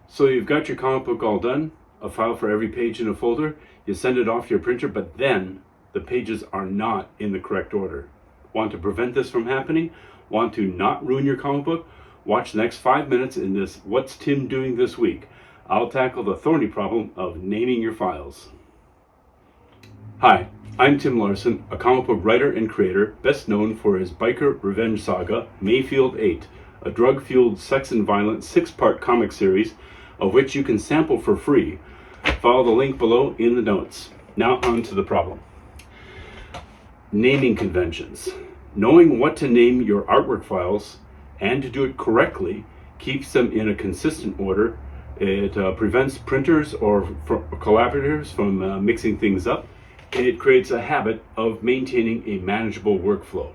So you've got your comic book all done, a file for every page in a folder, you send it off to your printer, but then the pages are not in the correct order. Want to prevent this from happening? Want to not ruin your comic book? Watch the next 5 minutes in this What's Tim Doing This Week? I'll tackle the thorny problem of naming your files. Hi, I'm Tim Larsen, a comic book writer and creator, best known for his biker revenge saga, Mayfield 8, a drug-fueled sex and violence 6-part comic series of which you can sample for free. Follow the link below in the notes. Now on to the problem. Naming conventions. Knowing what to name your artwork files and to do it correctly keeps them in a consistent order. It prevents printers or collaborators from mixing things up. It creates a habit of maintaining a manageable workflow.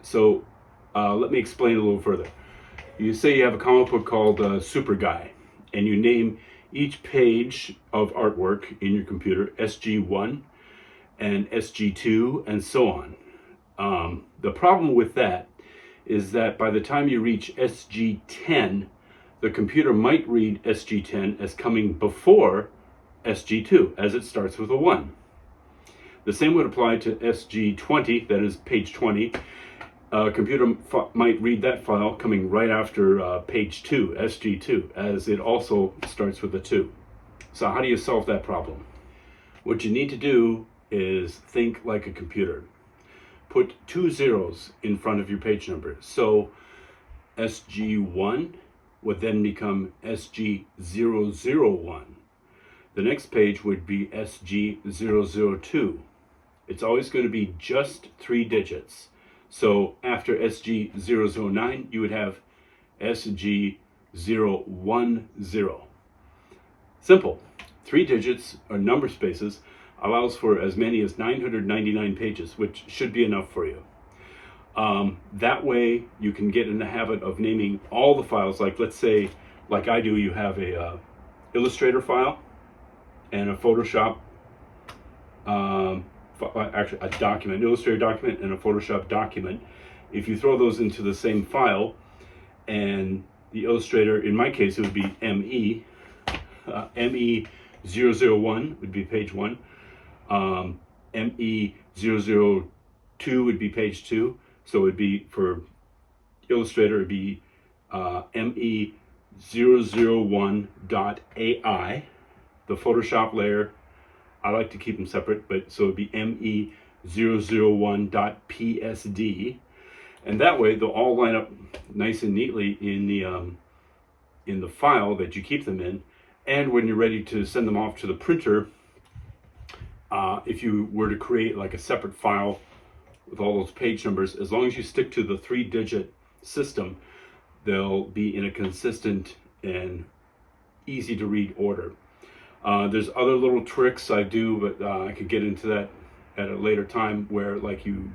So let me explain a little further. You say you have a comic book called Super Guy, and you name each page of artwork in your computer SG1 and SG2 and so on. The problem with that is that by the time you reach SG10, the computer might read SG10 as coming before SG2, as it starts with a 1. The same would apply to SG20, that is page 20. A computer might read that file coming right after page 2, SG2, as it also starts with a 2. So how do you solve that problem? What you need to do is think like a computer. Put 2 zeros in front of your page number. So SG1 would then become SG001. The next page would be SG002. It's always going to be just 3 digits. So after SG009, you would have SG010. Simple. 3 digits or number spaces allows for as many as 999 pages, which should be enough for you. That way you can get in the habit of naming all the files. Like, let's say, like I do, you have a Illustrator file and a Photoshop, actually a document, Illustrator document and a Photoshop document. If you throw those into the same file, and the Illustrator, in my case, it would be ME, ME001 would be page 1, ME002 would be page 2, so it would be, for Illustrator, it would be ME001.AI. The Photoshop layer, I like to keep them separate, but so it'd be ME001.PSD, and that way they'll all line up nice and neatly in the file that you keep them in. And when you're ready to send them off to the printer, if you were to create like a separate file with all those page numbers, as long as you stick to the 3-digit system, they'll be in a consistent and easy to read order. There's other little tricks I do, but I could get into that at a later time, where like you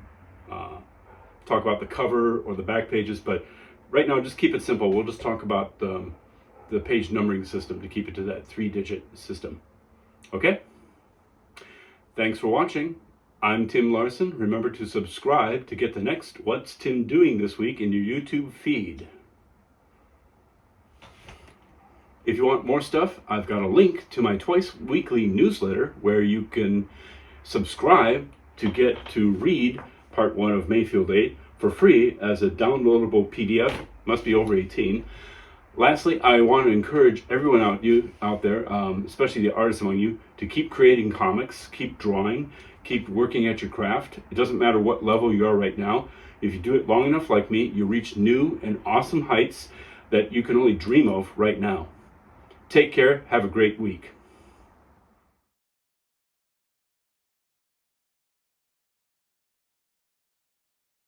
talk about the cover or the back pages, but right now just keep it simple. We'll just talk about the page numbering system to keep it to that 3-digit system. Okay? Thanks for watching. I'm Tim Larsen. Remember to subscribe to get the next What's Tim Doing This Week in your YouTube feed. If you want more stuff, I've got a link to my twice-weekly newsletter where you can subscribe to get to read part 1 of Mayfield 8 for free as a downloadable PDF. Must be over 18. Lastly, I want to encourage everyone out there, especially the artists among you, to keep creating comics, keep drawing, keep working at your craft. It doesn't matter what level you are right now. If you do it long enough like me, you reach new and awesome heights that you can only dream of right now. Take care. Have a great week.